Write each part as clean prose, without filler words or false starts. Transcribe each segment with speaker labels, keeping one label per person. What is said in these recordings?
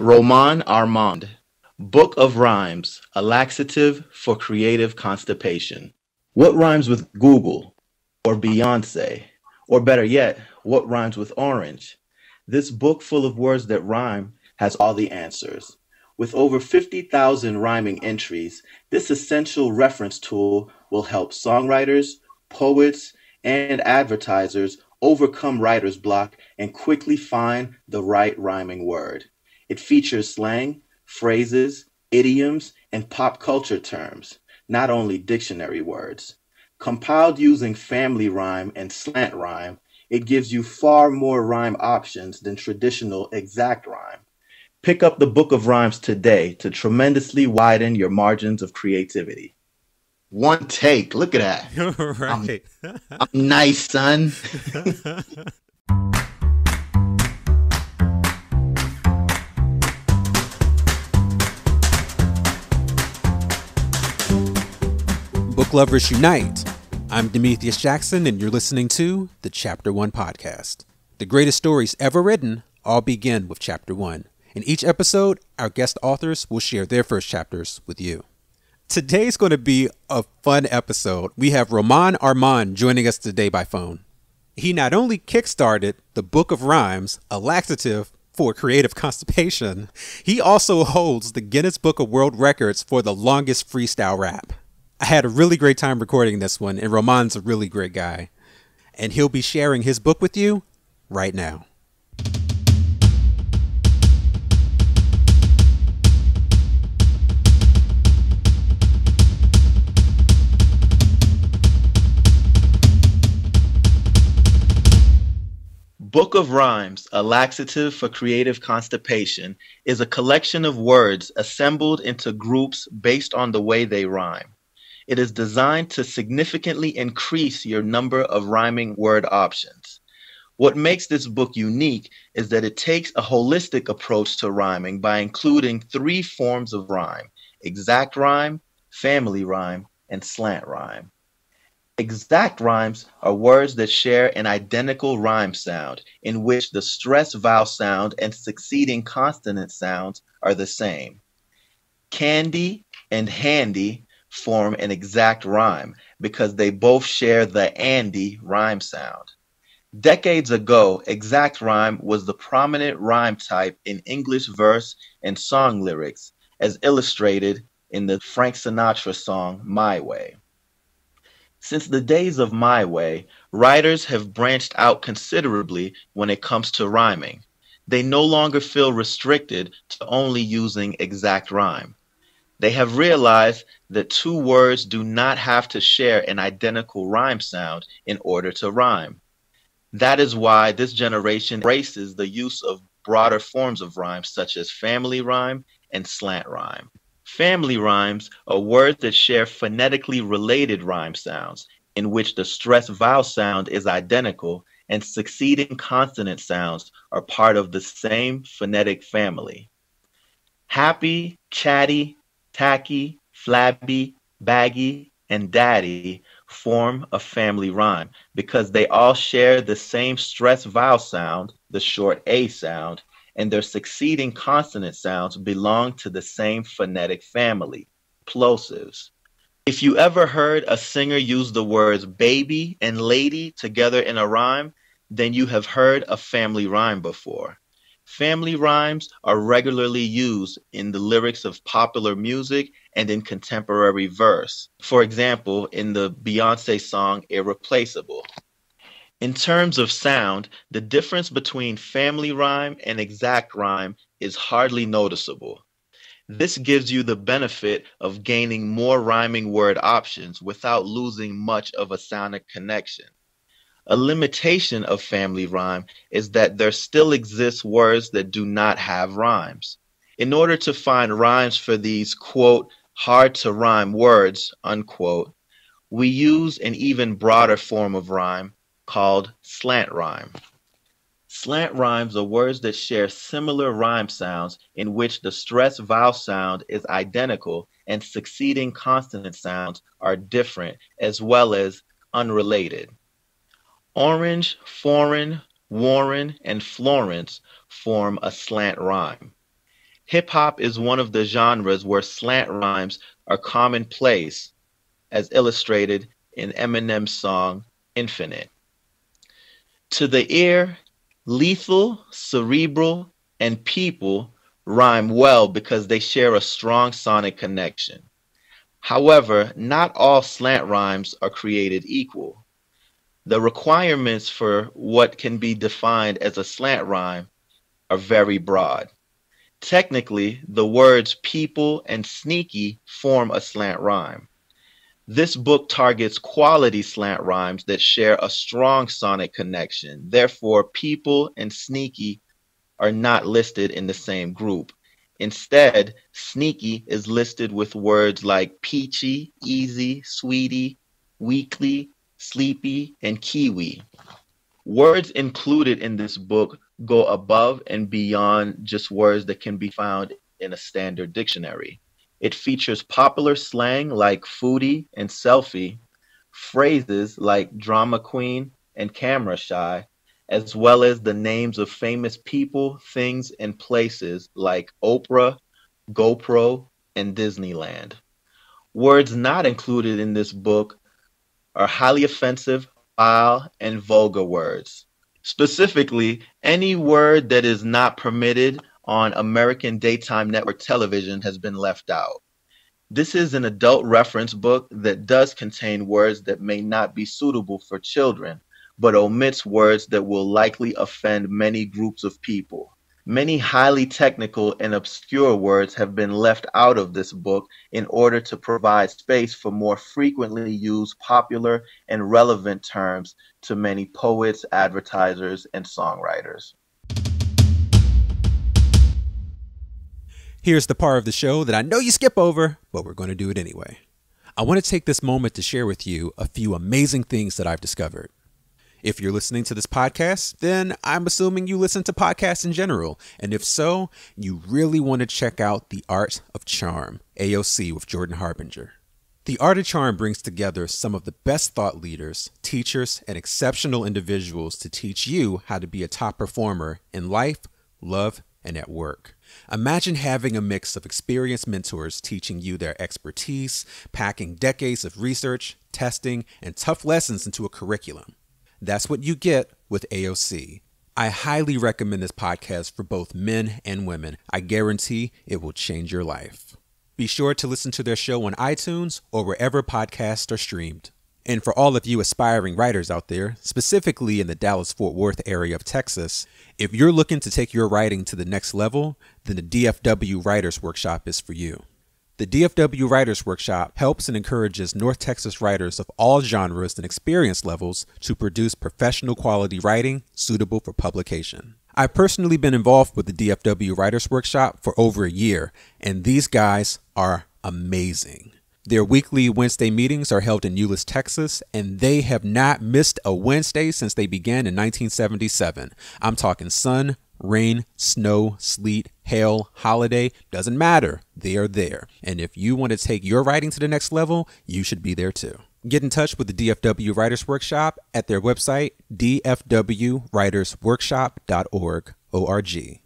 Speaker 1: Romane Armand, Book of Rhymes, a laxative for creative constipation. What rhymes with Google or Beyoncé? Or better yet, what rhymes with orange? This book full of words that rhyme has all the answers. With over 50,000 rhyming entries, this essential reference tool will help songwriters, poets, and advertisers overcome writer's block and quickly find the right rhyming word. It features slang, phrases, idioms, and pop culture terms, not only dictionary words. Compiled using family rhyme and slant rhyme, it gives you far more rhyme options than traditional exact rhyme. Pick up the Book of Rhymes today to tremendously widen your margins of creativity. One take, look at that.
Speaker 2: Right.
Speaker 1: I'm nice, son.
Speaker 2: Book lovers unite. I'm Demethius Jackson, and you're listening to the Chapter 1 podcast. The greatest stories ever written all begin with Chapter 1. In each episode, our guest authors will share their first chapters with you. Today's going to be a fun episode. We have Romane Armand joining us today by phone. He not only kickstarted the Book of Rhymes, a laxative for creative constipation, he also holds the Guinness Book of World Records for the longest freestyle rap. I had a really great time recording this one, and Romane's a really great guy. And he'll be sharing his book with you right now.
Speaker 1: Book of Rhymes, a laxative for creative constipation, is a collection of words assembled into groups based on the way they rhyme. It is designed to significantly increase your number of rhyming word options. What makes this book unique is that it takes a holistic approach to rhyming by including 3 forms of rhyme: exact rhyme, family rhyme, and slant rhyme. Exact rhymes are words that share an identical rhyme sound in which the stressed vowel sound and succeeding consonant sounds are the same. Candy and handy form an exact rhyme because they both share the Andy rhyme sound. Decades ago, exact rhyme was the prominent rhyme type in English verse and song lyrics, as illustrated in the Frank Sinatra song My Way. Since the days of My Way, writers have branched out considerably when it comes to rhyming. They no longer feel restricted to only using exact rhyme. They have realized that 2 words do not have to share an identical rhyme sound in order to rhyme. That is why this generation embraces the use of broader forms of rhyme such as family rhyme and slant rhyme. Family rhymes are words that share phonetically related rhyme sounds in which the stressed vowel sound is identical and succeeding consonant sounds are part of the same phonetic family. Happy, chatty, tacky, flabby, baggy, and daddy form a family rhyme because they all share the same stressed vowel sound, the short A sound, and their succeeding consonant sounds belong to the same phonetic family, plosives. If you ever heard a singer use the words baby and lady together in a rhyme, then you have heard a family rhyme before. Family rhymes are regularly used in the lyrics of popular music and in contemporary verse. For example, in the Beyoncé song Irreplaceable. In terms of sound, the difference between family rhyme and exact rhyme is hardly noticeable. This gives you the benefit of gaining more rhyming word options without losing much of a sonic connection. A limitation of family rhyme is that there still exist words that do not have rhymes. In order to find rhymes for these, quote, hard to rhyme words, unquote, we use an even broader form of rhyme called slant rhyme. Slant rhymes are words that share similar rhyme sounds in which the stressed vowel sound is identical and succeeding consonant sounds are different as well as unrelated. Orange, foreign, Warren, and Florence form a slant rhyme. Hip hop is one of the genres where slant rhymes are commonplace, as illustrated in Eminem's song Infinite. To the ear, lethal, cerebral, and people rhyme well because they share a strong sonic connection. However, not all slant rhymes are created equal. The requirements for what can be defined as a slant rhyme are very broad. Technically, the words people and sneaky form a slant rhyme. This book targets quality slant rhymes that share a strong sonic connection. Therefore, people and sneaky are not listed in the same group. Instead, sneaky is listed with words like peachy, easy, sweetie, weekly, sleepy, and kiwi. Words included in this book go above and beyond just words that can be found in a standard dictionary. It features popular slang like foodie and selfie, phrases like drama queen and camera shy, as well as the names of famous people, things, and places like Oprah, GoPro, and Disneyland. Words not included in this book are highly offensive, foul, and vulgar words. Specifically, any word that is not permitted on American daytime network television has been left out. This is an adult reference book that does contain words that may not be suitable for children, but omits words that will likely offend many groups of people. Many highly technical and obscure words have been left out of this book in order to provide space for more frequently used popular and relevant terms to many poets, advertisers, and songwriters.
Speaker 2: Here's the part of the show that I know you skip over, but we're going to do it anyway. I want to take this moment to share with you a few amazing things that I've discovered. If you're listening to this podcast, then I'm assuming you listen to podcasts in general. And if so, you really want to check out The Art of Charm, AOC with Jordan Harbinger. The Art of Charm brings together some of the best thought leaders, teachers, and exceptional individuals to teach you how to be a top performer in life, love, and at work. Imagine having a mix of experienced mentors teaching you their expertise, packing decades of research, testing, and tough lessons into a curriculum. That's what you get with AOC. I highly recommend this podcast for both men and women. I guarantee it will change your life. Be sure to listen to their show on iTunes or wherever podcasts are streamed. And for all of you aspiring writers out there, specifically in the Dallas-Fort Worth area of Texas, if you're looking to take your writing to the next level, then the DFW Writers Workshop is for you. The DFW Writers Workshop helps and encourages North Texas writers of all genres and experience levels to produce professional quality writing suitable for publication. I've personally been involved with the DFW Writers Workshop for over a year, and these guys are amazing. Their weekly Wednesday meetings are held in Euless, Texas, and they have not missed a Wednesday since they began in 1977. I'm talking sun, rain, snow, sleet, hail, holiday, doesn't matter. They are there. And if you want to take your writing to the next level, you should be there too. Get in touch with the DFW Writers Workshop at their website, dfwwritersworkshop.org.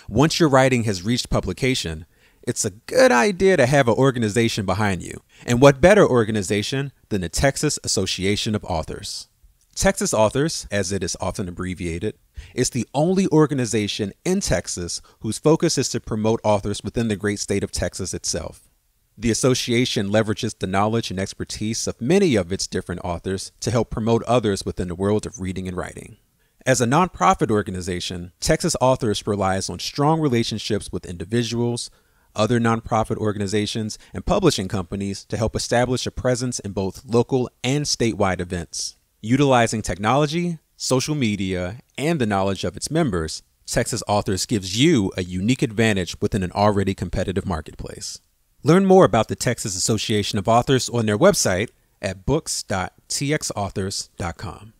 Speaker 2: Once your writing has reached publication, it's a good idea to have an organization behind you. And what better organization than the Texas Association of Authors? Texas Authors, as it is often abbreviated, is the only organization in Texas whose focus is to promote authors within the great state of Texas itself. The association leverages the knowledge and expertise of many of its different authors to help promote others within the world of reading and writing. As a nonprofit organization, Texas Authors relies on strong relationships with individuals, other nonprofit organizations, and publishing companies to help establish a presence in both local and statewide events. Utilizing technology, social media, and the knowledge of its members, Texas Authors gives you a unique advantage within an already competitive marketplace. Learn more about the Texas Association of Authors on their website at books.txauthors.com.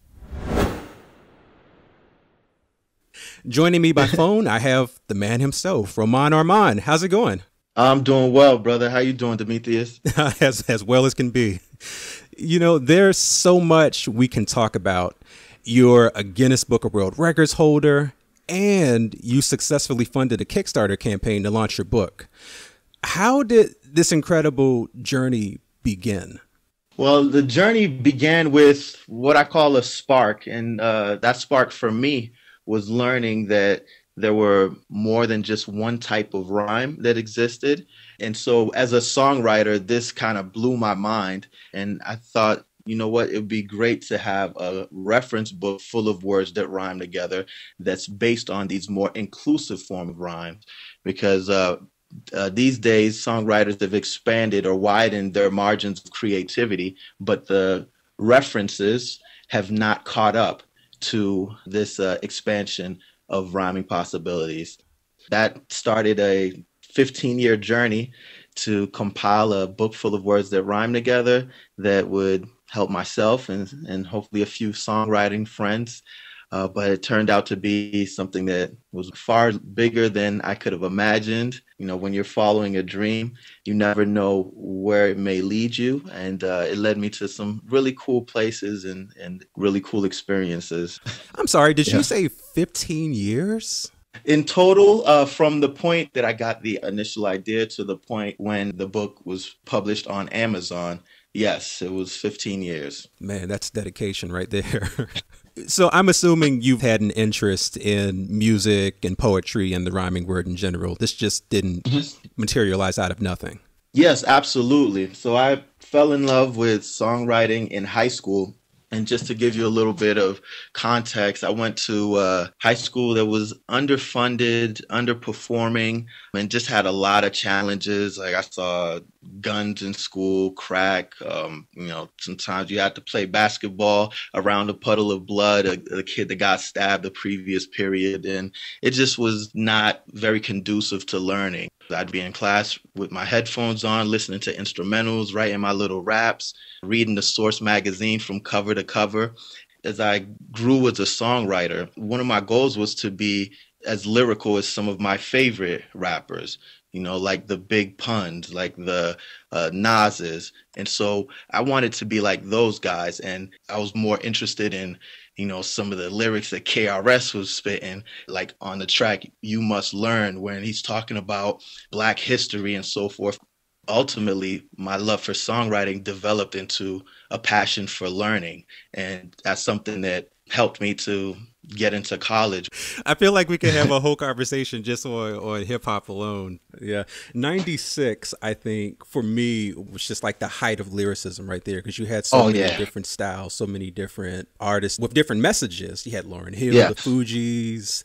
Speaker 2: Joining me by phone, I have the man himself, Romane Armand. How's it going?
Speaker 1: I'm doing well, brother. How you doing, Demethius?
Speaker 2: as well as can be. You know, there's so much we can talk about. You're a Guinness Book of World Records holder, And you successfully funded a Kickstarter campaign to launch your book. How did this incredible journey begin?
Speaker 1: Well, the journey began with what I call a spark. And that spark for me was learning that there were more than just one type of rhyme that existed. And so as a songwriter, this kind of blew my mind. And I thought, you know what, it would be great to have a reference book full of words that rhyme together that's based on these more inclusive form of rhymes. Because these days, songwriters have expanded or widened their margins of creativity, but the references have not caught up to this expansion of rhyming possibilities. That started a 15-year journey to compile a book full of words that rhyme together that would help myself and hopefully a few songwriting friends. But it turned out to be something that was far bigger than I could have imagined. You know, when you're following a dream, you never know where it may lead you. And it led me to some really cool places and really cool experiences.
Speaker 2: I'm sorry, did you say 15 years?
Speaker 1: In total, from the point that I got the initial idea to the point when the book was published on Amazon, yes, it was 15 years.
Speaker 2: Man, that's dedication right there. So I'm assuming you've had an interest in music and poetry and the rhyming word in general. This just didn't materialize out of nothing.
Speaker 1: Yes, absolutely. So I fell in love with songwriting in high school. And just to give you a little bit of context, I went to high school that was underfunded, underperforming, and just had a lot of challenges. Like I saw guns in school, crack. Sometimes you had to play basketball around a puddle of blood, a kid that got stabbed the previous period. And it just was not very conducive to learning. I'd be in class with my headphones on, listening to instrumentals, writing my little raps, reading the Source magazine from cover to cover. As I grew as a songwriter, one of my goals was to be as lyrical as some of my favorite rappers, you know, like the Big Puns, like the Nas's. And so I wanted to be like those guys. And I was more interested in, you know, some of the lyrics that KRS was spitting, like on the track, You Must Learn, when he's talking about Black history and so forth. Ultimately, my love for songwriting developed into a passion for learning. And that's something that helped me to get into college.
Speaker 2: I feel like we could have a whole conversation just on hip hop alone. Yeah. 96, I think, for me, was just like the height of lyricism right there, because you had so many different styles, so many different artists with different messages. You had Lauryn Hill, the Fugees,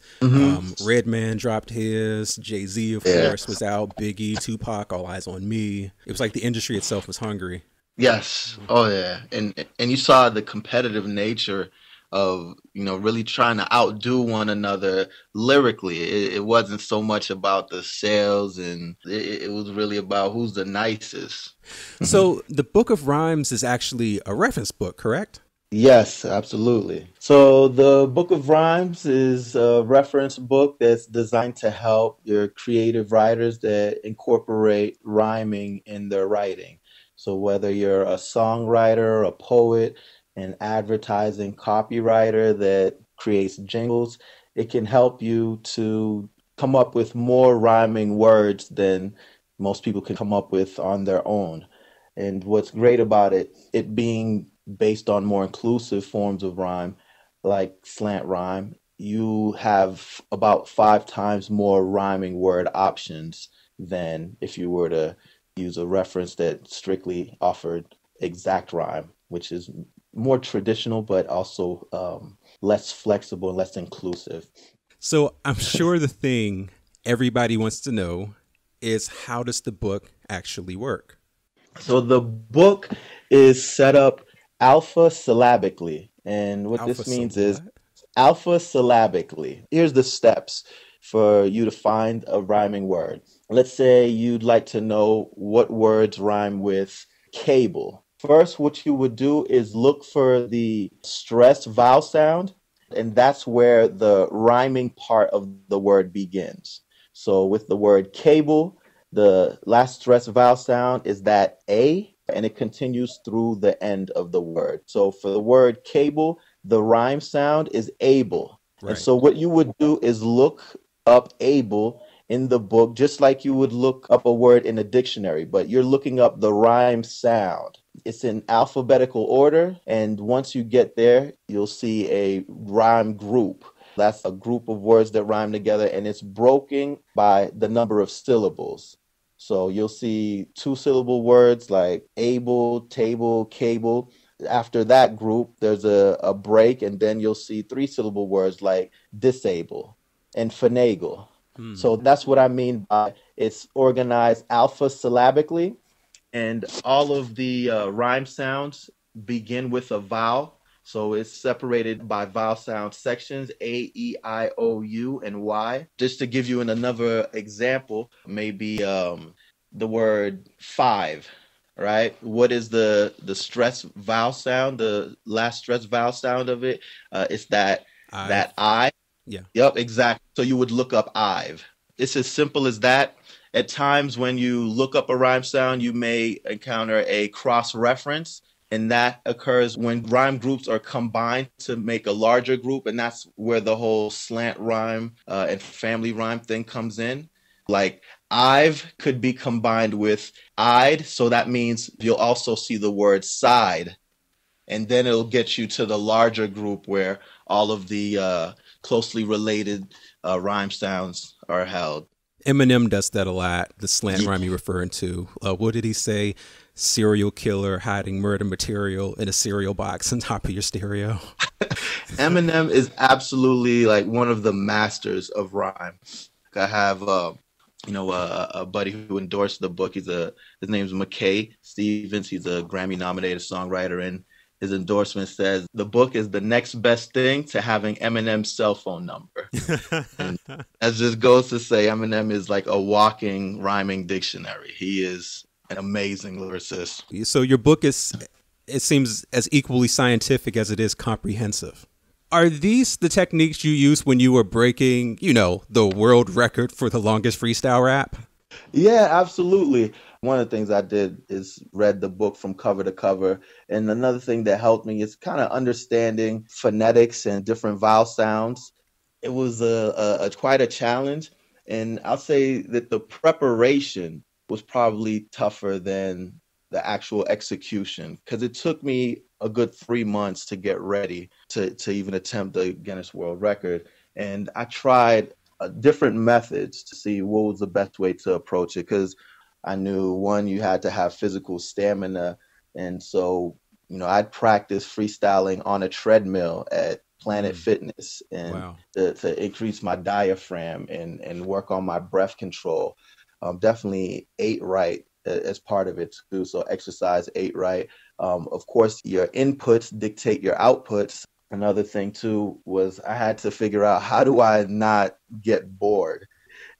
Speaker 2: Redman dropped his, Jay-Z, of course, was out, Biggie, Tupac, All Eyes on Me. It was like the industry itself was hungry.
Speaker 1: Yes. Oh, yeah. And you saw the competitive nature of, you know, really trying to outdo one another lyrically. It wasn't so much about the sales, and it was really about who's the nicest.
Speaker 2: So the Book of Rhymes is actually a reference book, correct?
Speaker 1: Yes, absolutely. So the Book of Rhymes is a reference book that's designed to help your creative writers that incorporate rhyming in their writing. So whether you're a songwriter, a poet, an advertising copywriter that creates jingles, it can help you to come up with more rhyming words than most people can come up with on their own. And what's great about it being based on more inclusive forms of rhyme, like slant rhyme, you have about 5 times more rhyming word options than if you were to use a reference that strictly offered exact rhyme, which is more traditional, but also less flexible and less inclusive.
Speaker 2: So I'm sure the thing everybody wants to know is, how does the book actually work?
Speaker 1: So the book is set up alpha-syllabically. And what this means is alpha-syllabically. Here's the steps for you to find a rhyming word. Let's say you'd like to know what words rhyme with cable. First, what you would do is look for the stressed vowel sound, and that's where the rhyming part of the word begins. So with the word cable, the last stressed vowel sound is that A, and it continues through the end of the word. So for the word cable, the rhyme sound is able. And
Speaker 2: Right.
Speaker 1: so what you would do is look up able in the book, just like you would look up a word in a dictionary, but you're looking up the rhyme sound. It's in alphabetical order. And once you get there, you'll see a rhyme group. That's a group of words that rhyme together, and it's broken by the number of syllables. So you'll see two-syllable words like able, table, cable. After that group, there's a break, and then you'll see three-syllable words like disable and finagle.
Speaker 2: Hmm.
Speaker 1: So that's what I mean by it's organized alpha syllabically, and all of the rhyme sounds begin with a vowel. So it's separated by vowel sound sections A, E, I, O, U, and Y. Just to give you another example, maybe the word five, right? What is the stress vowel sound? The last stress vowel sound of it? It's that
Speaker 2: I've,
Speaker 1: I.
Speaker 2: yeah.
Speaker 1: Yep, exactly. So you would look up I've. It's as simple as that. At times when you look up a rhyme sound, you may encounter a cross reference, and that occurs when rhyme groups are combined to make a larger group, and that's where the whole slant rhyme and family rhyme thing comes in. Like I've could be combined with I'd, so that means you'll also see the word side, and then it'll get you to the larger group where all of the closely related rhyme sounds are held.
Speaker 2: Eminem does that a lot. The slant
Speaker 1: Ye-
Speaker 2: rhyme you're referring to. What did he say? Serial killer hiding murder material in a cereal box on top of your stereo.
Speaker 1: Eminem is absolutely like one of the masters of rhyme. I have a buddy who endorsed the book. His name's McKay Stevens. He's a Grammy nominated songwriter, and his endorsement says the book is the next best thing to having Eminem's cell phone number. And that just goes to say Eminem is like a walking rhyming dictionary. He is an amazing lyricist.
Speaker 2: So your book is, it seems, as equally scientific as it is comprehensive. Are these the techniques you used when you were breaking, the world record for the longest freestyle rap?
Speaker 1: Yeah, absolutely. One of the things I did is read the book from cover to cover. And another thing that helped me is kind of understanding phonetics and different vowel sounds. It was a quite a challenge. And I'll say that the preparation was probably tougher than the actual execution because it took me a good 3 months to get ready to even attempt the Guinness World Record. And I tried different methods to see what was the best way to approach it because I knew one, you had to have physical stamina. And so, I'd practice freestyling on a treadmill at Planet
Speaker 2: Mm,
Speaker 1: Fitness and
Speaker 2: wow.
Speaker 1: to increase my diaphragm and work on my breath control. Definitely ate right as part of it too. So exercise, ate right. Of course, your inputs dictate your outputs. Another thing too was I had to figure out how do I not get bored.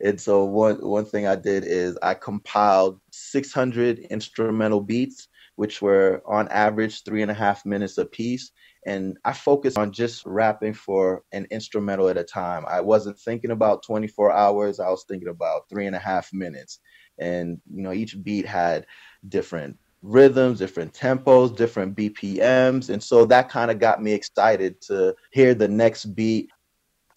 Speaker 1: And so one thing I did is I compiled 600 instrumental beats, which were on average 3.5 minutes a piece. And I focused on just rapping for an instrumental at a time. I wasn't thinking about 24 hours. I was thinking about 3.5 minutes. And, each beat had different rhythms, different tempos, different BPMs. And so that kind of got me excited to hear the next beat.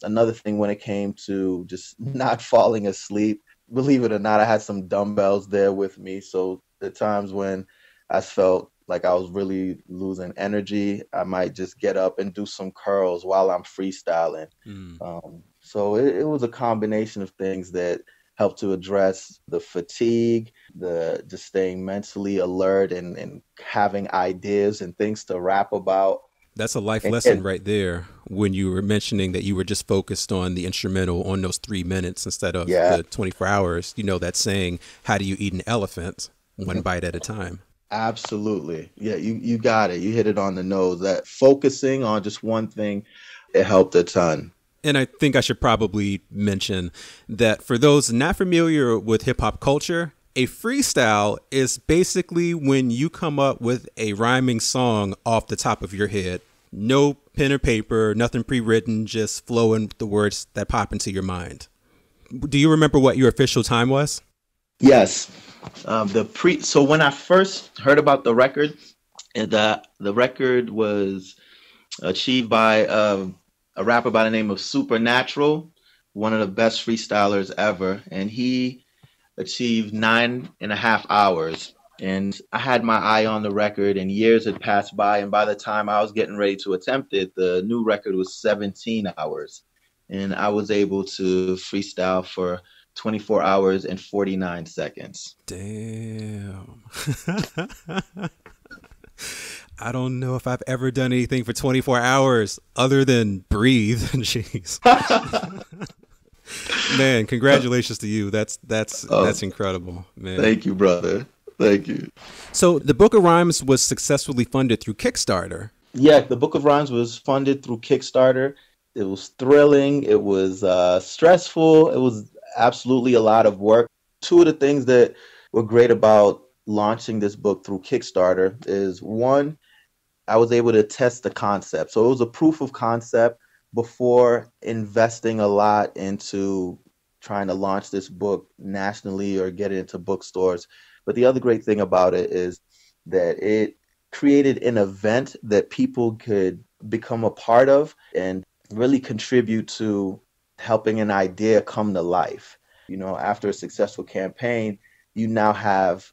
Speaker 1: Another thing when it came to just not falling asleep, believe it or not, I had some dumbbells there with me. So the times when I felt like I was really losing energy, I might just get up and do some curls while I'm freestyling.
Speaker 2: Mm.
Speaker 1: So it was a combination of things that helped to address the fatigue, the just staying mentally alert and having ideas and things to rap about.
Speaker 2: That's a life
Speaker 1: And,
Speaker 2: lesson right there when you were mentioning that you were just focused on the instrumental on those 3 minutes instead of
Speaker 1: yeah,
Speaker 2: the 24 hours. That saying, how do you eat an elephant? One bite at a time.
Speaker 1: absolutely. Yeah, you got it. You hit it on the nose. That focusing on just one thing, it helped a ton.
Speaker 2: And I think I should probably mention that for those not familiar with hip hop culture, a freestyle is basically when you come up with a rhyming song off the top of your head. No pen or paper, nothing pre-written, just flowing the words that pop into your mind. Do you remember what your official time was?
Speaker 1: Yes. So when I first heard about the record, and the record was achieved by a rapper by the name of Supernatural, one of the best freestylers ever. And he achieved 9.5 hours. And I had my eye on the record, and years had passed by. And by the time I was getting ready to attempt it, the new record was 17 hours. And I was able to freestyle for 24 hours and 49 seconds.
Speaker 2: Damn. I don't know if I've ever done anything for 24 hours other than breathe. Jeez. Man, congratulations to you. That's incredible, man.
Speaker 1: Thank you, brother. Thank you.
Speaker 2: So the Book of Rhymes was successfully funded through Kickstarter.
Speaker 1: Yeah, the Book of Rhymes was funded through Kickstarter. It was thrilling. It was stressful. It was absolutely a lot of work. Two of the things that were great about launching this book through Kickstarter is, one, I was able to test the concept. So it was a proof of concept before investing a lot into trying to launch this book nationally or get it into bookstores. But the other great thing about it is that it created an event that people could become a part of and really contribute to helping an idea come to life. You know, after a successful campaign, you now have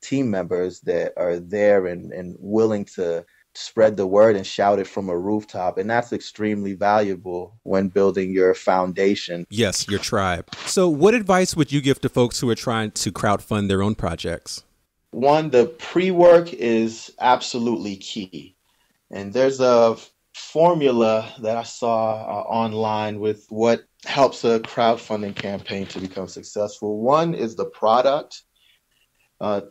Speaker 1: team members that are there and willing to spread the word and shout it from a rooftop. And that's extremely valuable when building your foundation.
Speaker 2: Yes, your tribe. So what advice would you give to folks who are trying to crowdfund their own projects?
Speaker 1: One, the pre-work is absolutely key. And there's a formula that I saw online with what helps a crowdfunding campaign to become successful. One is the product.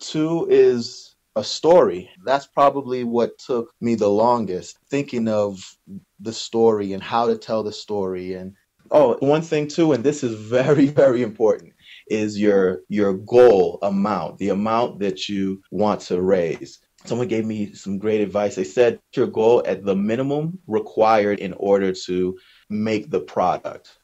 Speaker 1: Two is a story. That's probably what took me the longest, thinking of the story and how to tell the story. And one thing too, and this is very, very important, is your goal amount, the amount that you want to raise. Someone gave me some great advice. They said your goal at the minimum required in order to make the product.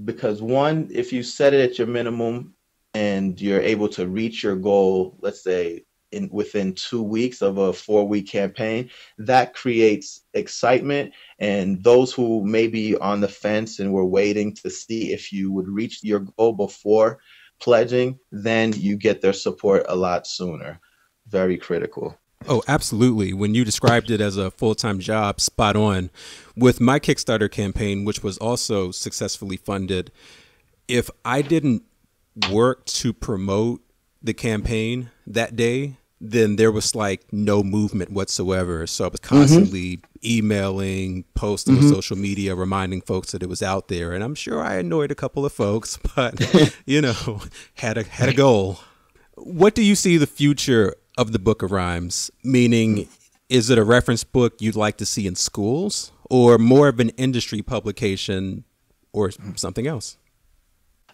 Speaker 1: Because one, if you set it at your minimum and you're able to reach your goal, let's say within 2 weeks of a 4-week campaign, that creates excitement. And those who may be on the fence and were waiting to see if you would reach your goal before pledging, then you get their support a lot sooner. Very critical.
Speaker 2: Oh, absolutely. When you described it as a full-time job, spot on. With my Kickstarter campaign, which was also successfully funded, if I didn't work to promote the campaign that day, then there was like no movement whatsoever. So I was constantly emailing, posting on social media, reminding folks that it was out there. And I'm sure I annoyed a couple of folks, but, you know, had a goal. What do you see the future of the Book of Rhymes? Meaning, is it a reference book you'd like to see in schools, or more of an industry publication, or something else?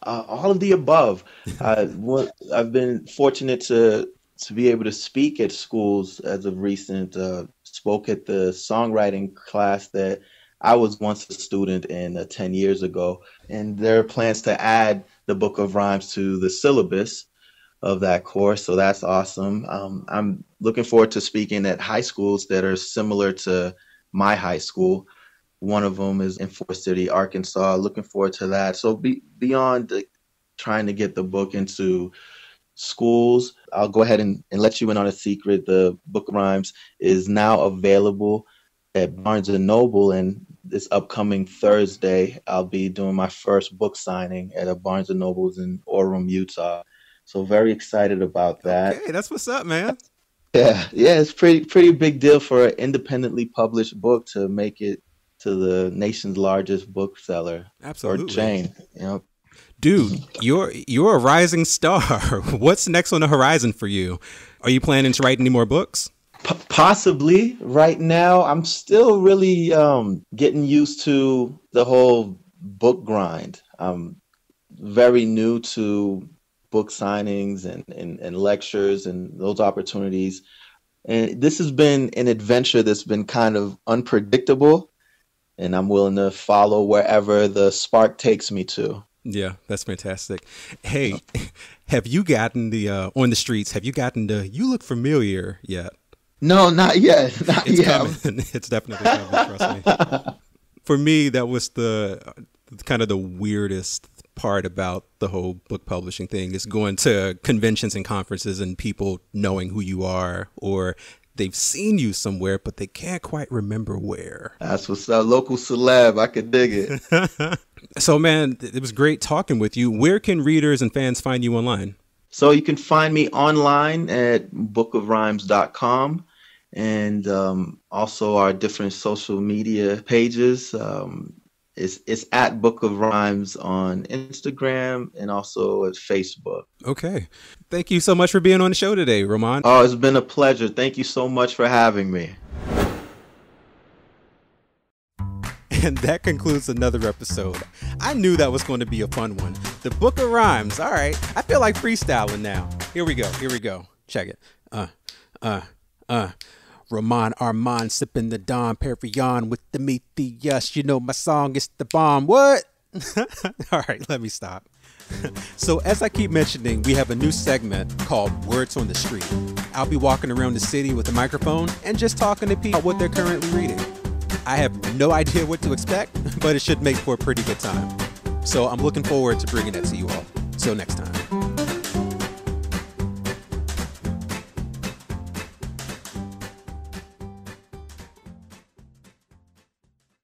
Speaker 1: All of the above. I've been fortunate to be able to speak at schools as of recent. Spoke at the songwriting class that I was once a student in 10 years ago. And there are plans to add the Book of Rhymes to the syllabus of that course. So that's awesome. I'm looking forward to speaking at high schools that are similar to my high school. One of them is in Forest City, Arkansas. Looking forward to that. So beyond trying to get the book into schools, I'll go ahead and let you in on a secret. The Book of Rhymes is now available at Barnes & Noble, and this upcoming Thursday, I'll be doing my first book signing at a Barnes & Noble's in Orem, Utah. So very excited about that.
Speaker 2: Okay, that's what's up, man.
Speaker 1: Yeah, it's pretty big deal for an independently published book to make it to the nation's largest bookseller.
Speaker 2: Absolutely.
Speaker 1: Or chain. You know.
Speaker 2: Dude, you're a rising star. What's next on the horizon for you? Are you planning to write any more books?
Speaker 1: Possibly. Right now, I'm still really getting used to the whole book grind. I'm very new to book signings and lectures and those opportunities. And this has been an adventure that's been kind of unpredictable, and I'm willing to follow wherever the spark takes me to.
Speaker 2: Yeah, that's fantastic. Hey, have you gotten on the streets, have you gotten you look familiar yet?
Speaker 1: No, not yet. Not
Speaker 2: it's
Speaker 1: yet.
Speaker 2: Coming. It's definitely coming, trust me. For me, that was the kind of the weirdest part about the whole book publishing thing, is going to conventions and conferences and people knowing who you are, or they've seen you somewhere, but they can't quite remember where.
Speaker 1: That's what's up. Local celeb. I could dig it.
Speaker 2: So, man, it was great talking with you. Where can readers and fans find you online? So
Speaker 1: you can find me online at bookofrhymes.com, and also our different social media pages. It's at Book of Rhymes on Instagram and also at Facebook.
Speaker 2: Okay. Thank you so much for being on the show today, Romane.
Speaker 1: Oh, it's been a pleasure. Thank you so much for having me.
Speaker 2: And that concludes another episode. I knew that was going to be a fun one. The Book of Rhymes. All right. I feel like freestyling now. Here we go. Check it. Romane Armand sipping the Dom Perignon with Demethius. You know my song is the bomb. What? All right, let me stop. So as I keep mentioning, we have a new segment called Words on the Street. I'll be walking around the city with a microphone and just talking to people about what they're currently reading. I have no idea what to expect, but it should make for a pretty good time. So I'm looking forward to bringing that to you all. Till next time.